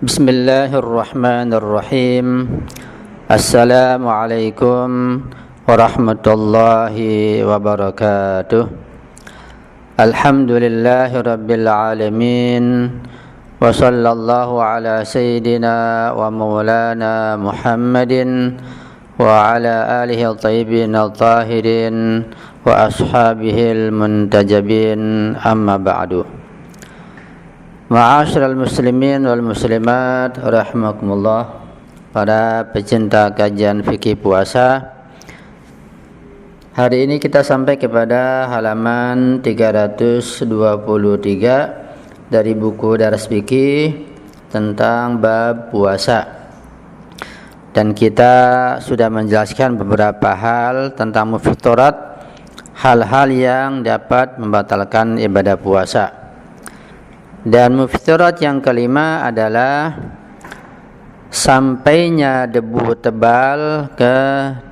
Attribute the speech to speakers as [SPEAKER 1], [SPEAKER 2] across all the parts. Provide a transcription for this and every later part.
[SPEAKER 1] Bismillahirrahmanirrahim. Assalamualaikum warahmatullahi wabarakatuh. Alhamdulillahi rabbil alamin. Wa sallallahu ala sayyidina wa maulana Muhammadin wa ala alihi al-tayyibin al-tahirin wa ashabihil muntajabin, amma ba'du. Ma'asyiral muslimin wal muslimat rahimakumullah, para pecinta kajian fikih puasa. Hari ini kita sampai kepada halaman 323 dari buku Daras Fikih tentang bab puasa. Dan kita sudah menjelaskan beberapa hal tentang muftirat, hal-hal yang dapat membatalkan ibadah puasa. Dan muftirat yang kelima adalah sampainya debu tebal ke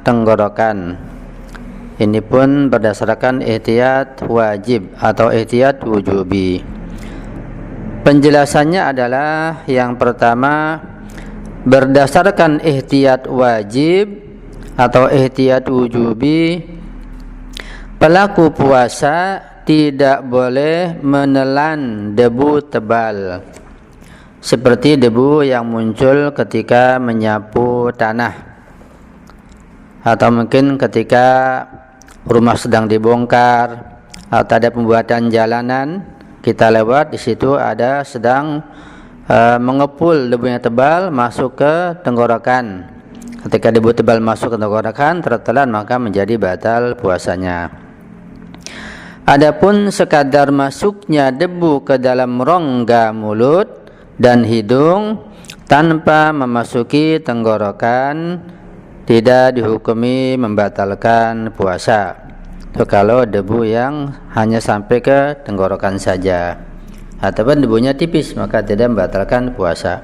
[SPEAKER 1] tenggorokan. Ini pun berdasarkan ihtiyat wajib atau ihtiyat wujubi. Penjelasannya adalah yang pertama, berdasarkan ihtiyat wajib atau ihtiyat wujubi, pelaku puasa tidak boleh menelan debu tebal seperti debu yang muncul ketika menyapu tanah, atau mungkin ketika rumah sedang dibongkar atau ada pembuatan jalanan, kita lewat di situ ada sedang mengepul debu yang tebal masuk ke tenggorokan. Ketika debu tebal masuk ke tenggorokan tertelan, maka menjadi batal puasanya. Adapun sekadar masuknya debu ke dalam rongga mulut dan hidung tanpa memasuki tenggorokan, tidak dihukumi membatalkan puasa. Itu kalau debu yang hanya sampai ke tenggorokan saja, ataupun debunya tipis, maka tidak membatalkan puasa.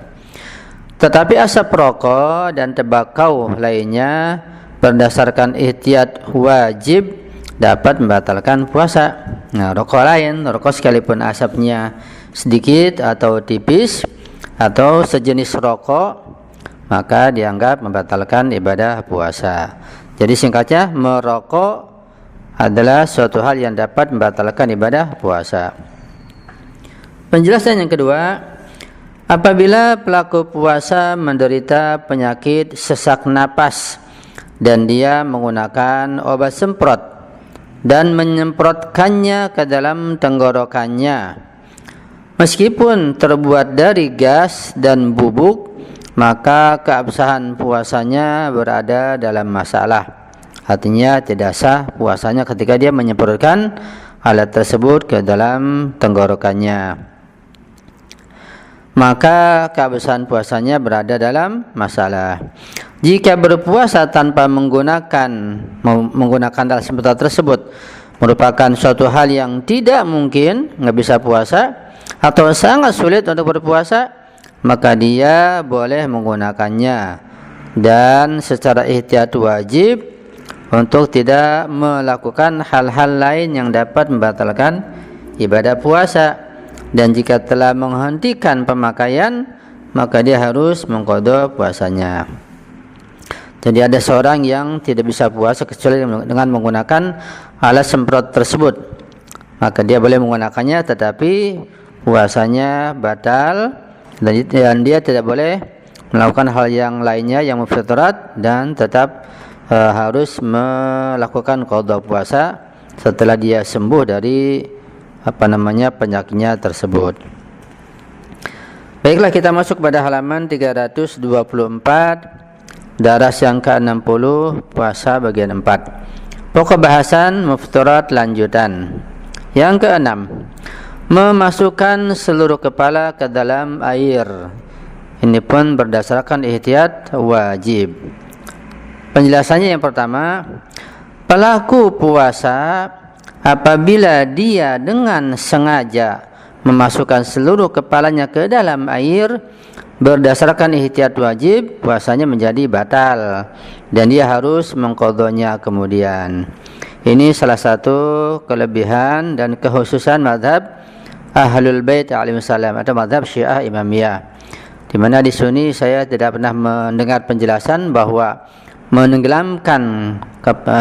[SPEAKER 1] Tetapi asap rokok dan tembakau lainnya berdasarkan ihtiyat wajib dapat membatalkan puasa. Nah, rokok lain, rokok sekalipun asapnya sedikit atau tipis atau sejenis rokok, maka dianggap membatalkan ibadah puasa. Jadi singkatnya, merokok adalah suatu hal yang dapat membatalkan ibadah puasa. Penjelasan yang kedua, apabila pelaku puasa menderita penyakit sesak napas dan dia menggunakan obat semprot dan menyemprotkannya ke dalam tenggorokannya, meskipun terbuat dari gas dan bubuk, maka keabsahan puasanya berada dalam masalah. Artinya tidak sah puasanya ketika dia menyemprotkan alat tersebut ke dalam tenggorokannya, maka keabsahan puasanya berada dalam masalah. Jika berpuasa tanpa menggunakan alat semprot tersebut merupakan suatu hal yang tidak mungkin, nggak bisa puasa atau sangat sulit untuk berpuasa, maka dia boleh menggunakannya dan secara ihtiyat wajib untuk tidak melakukan hal-hal lain yang dapat membatalkan ibadah puasa. Dan jika telah menghentikan pemakaian, maka dia harus mengqadha puasanya. Jadi ada seorang yang tidak bisa puasa kecuali dengan menggunakan alat semprot tersebut, maka dia boleh menggunakannya, tetapi puasanya batal, dan dia tidak boleh melakukan hal yang lainnya yang muftirat, dan tetap harus melakukan qadha puasa setelah dia sembuh dari penyakitnya tersebut. Baiklah, kita masuk pada halaman 324, daras yang ke-60, puasa bagian 4. Pokok bahasan muftirat lanjutan. Yang ke-6, memasukkan seluruh kepala ke dalam air. Ini pun berdasarkan ihtiyat wajib. Penjelasannya yang pertama, pelaku puasa apabila dia dengan sengaja memasukkan seluruh kepalanya ke dalam air berdasarkan ihtiyat wajib, puasanya menjadi batal dan dia harus mengqadhanya kemudian. Ini salah satu kelebihan dan kekhususan mazhab Ahlul Bait alaihissalam atau mazhab Syiah Imamiyah. di mana di sini saya tidak pernah mendengar penjelasan bahwa menenggelamkan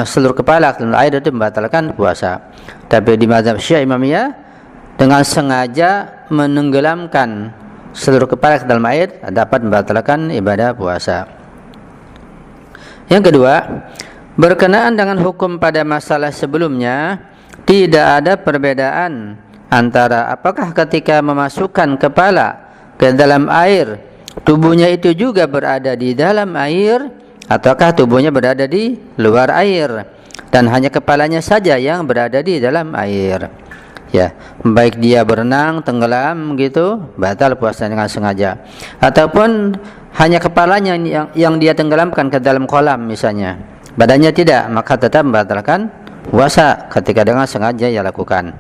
[SPEAKER 1] seluruh kepala ke dalam air itu membatalkan puasa. Tapi di mazhab Syiah Imamiyah, dengan sengaja menenggelamkan seluruh kepala ke dalam air dapat membatalkan ibadah puasa. Yang kedua, berkenaan dengan hukum pada masalah sebelumnya, tidak ada perbedaan antara apakah ketika memasukkan kepala ke dalam air, tubuhnya itu juga berada di dalam air, ataukah tubuhnya berada di luar air, dan hanya kepalanya saja yang berada di dalam air. Ya, baik dia berenang, tenggelam gitu, batal puasa dengan sengaja, ataupun hanya kepalanya yang dia tenggelamkan ke dalam kolam misalnya, badannya tidak, maka tetap membatalkan puasa ketika dengan sengaja ia lakukan.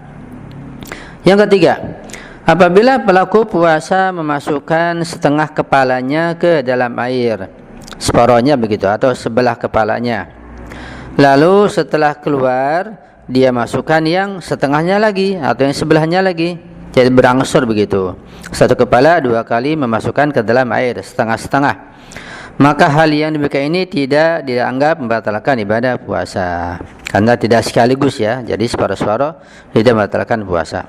[SPEAKER 1] Yang ketiga, apabila pelaku puasa memasukkan setengah kepalanya ke dalam air, separuhnya begitu, atau sebelah kepalanya, lalu setelah keluar dia masukkan yang setengahnya lagi atau yang sebelahnya lagi, jadi berangsur begitu, satu kepala 2 kali memasukkan ke dalam air setengah-setengah, maka hal yang demikian ini tidak dianggap membatalkan ibadah puasa, karena tidak sekaligus ya, jadi separuh-separuh tidak membatalkan puasa.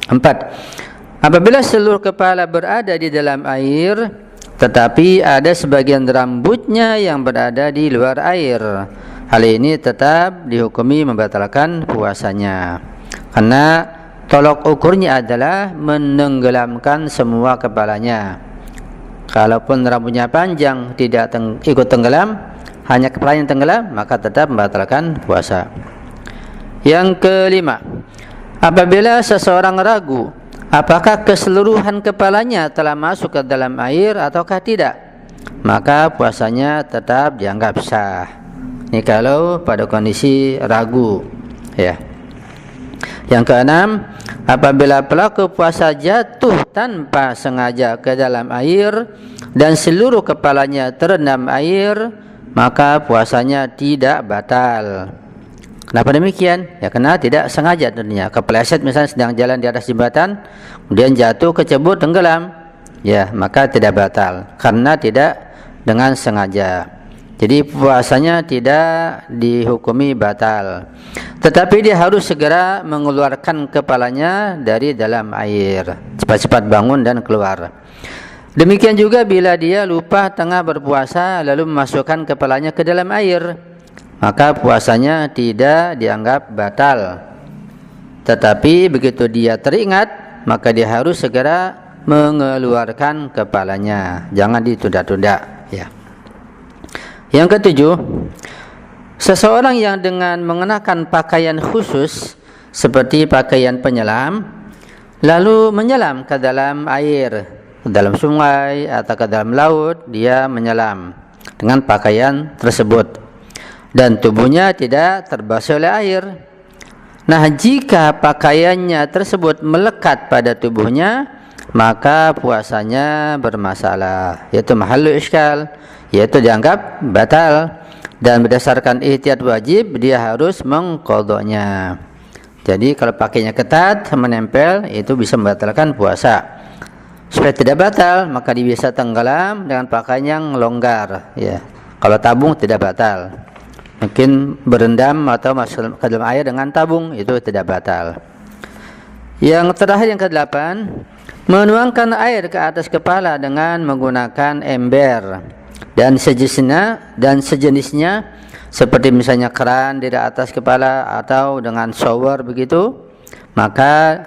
[SPEAKER 1] 4. Apabila seluruh kepala berada di dalam air, tetapi ada sebagian rambutnya yang berada di luar air, hal ini tetap dihukumi membatalkan puasanya, karena tolok ukurnya adalah menenggelamkan semua kepalanya. Kalaupun rambutnya panjang tidak ikut tenggelam, hanya kepalanya yang tenggelam, maka tetap membatalkan puasa. Yang kelima, apabila seseorang ragu apakah keseluruhan kepalanya telah masuk ke dalam air ataukah tidak, maka puasanya tetap dianggap sah. Ini kalau pada kondisi ragu ya. Yang keenam, apabila pelaku puasa jatuh tanpa sengaja ke dalam air dan seluruh kepalanya terendam air, maka puasanya tidak batal. Kenapa demikian? Ya karena tidak sengaja tentunya. Kepleset misalnya sedang jalan di atas jembatan, kemudian jatuh, kecebur, tenggelam, ya maka tidak batal karena tidak dengan sengaja. Jadi puasanya tidak dihukumi batal, tetapi dia harus segera mengeluarkan kepalanya dari dalam air, cepat-cepat bangun dan keluar. Demikian juga bila dia lupa tengah berpuasa lalu memasukkan kepalanya ke dalam air, maka puasanya tidak dianggap batal, tetapi begitu dia teringat, maka dia harus segera mengeluarkan kepalanya, jangan ditunda-tunda ya. Yang ketujuh, seseorang yang dengan mengenakan pakaian khusus seperti pakaian penyelam lalu menyelam ke dalam air, ke dalam sungai atau ke dalam laut, dia menyelam dengan pakaian tersebut dan tubuhnya tidak terbasuh oleh air. Nah, jika pakaiannya tersebut melekat pada tubuhnya, maka puasanya bermasalah, yaitu mahallu iskal, yaitu dianggap batal, dan berdasarkan ihtiyat wajib dia harus mengqadhanya. Jadi kalau pakainya ketat menempel, itu bisa membatalkan puasa. Supaya tidak batal, maka dia bisa tenggelam dengan pakaian yang longgar ya. Kalau tabung tidak batal, mungkin berendam atau masuk ke dalam air dengan tabung, itu tidak batal. Yang terakhir, yang ke-8, menuangkan air ke atas kepala dengan menggunakan ember dan sejenisnya seperti misalnya keran di atas kepala atau dengan shower begitu, maka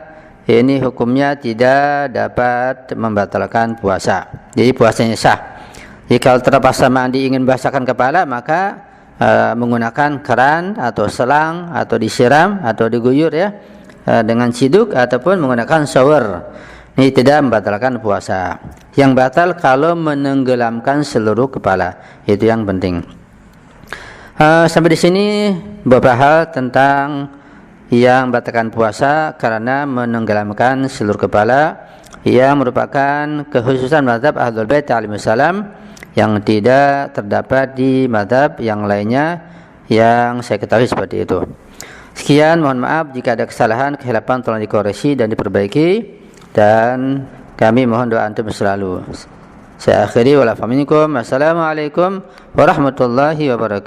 [SPEAKER 1] ini hukumnya tidak dapat membatalkan puasa. Jadi puasanya sah. Jika kalau terpaksa mandi ingin basahkan kepala, maka menggunakan keran atau selang atau disiram atau diguyur ya dengan siduk ataupun menggunakan shower. Ini tidak membatalkan puasa. Yang batal kalau menenggelamkan seluruh kepala, itu yang penting. Sampai di sini beberapa hal tentang yang membatalkan puasa karena menenggelamkan seluruh kepala, yang merupakan kekhususan mazhab Ahlul Bait alaihissalam yang tidak terdapat di mazhab yang lainnya yang saya ketahui seperti itu. Sekian, mohon maaf jika ada kesalahan, kehilafan tolong dikoreksi dan diperbaiki. Dan Kami mohon doa antum selalu. Saya akhiri wala faminkum. Assalamualaikum warahmatullahi wabarakatuh.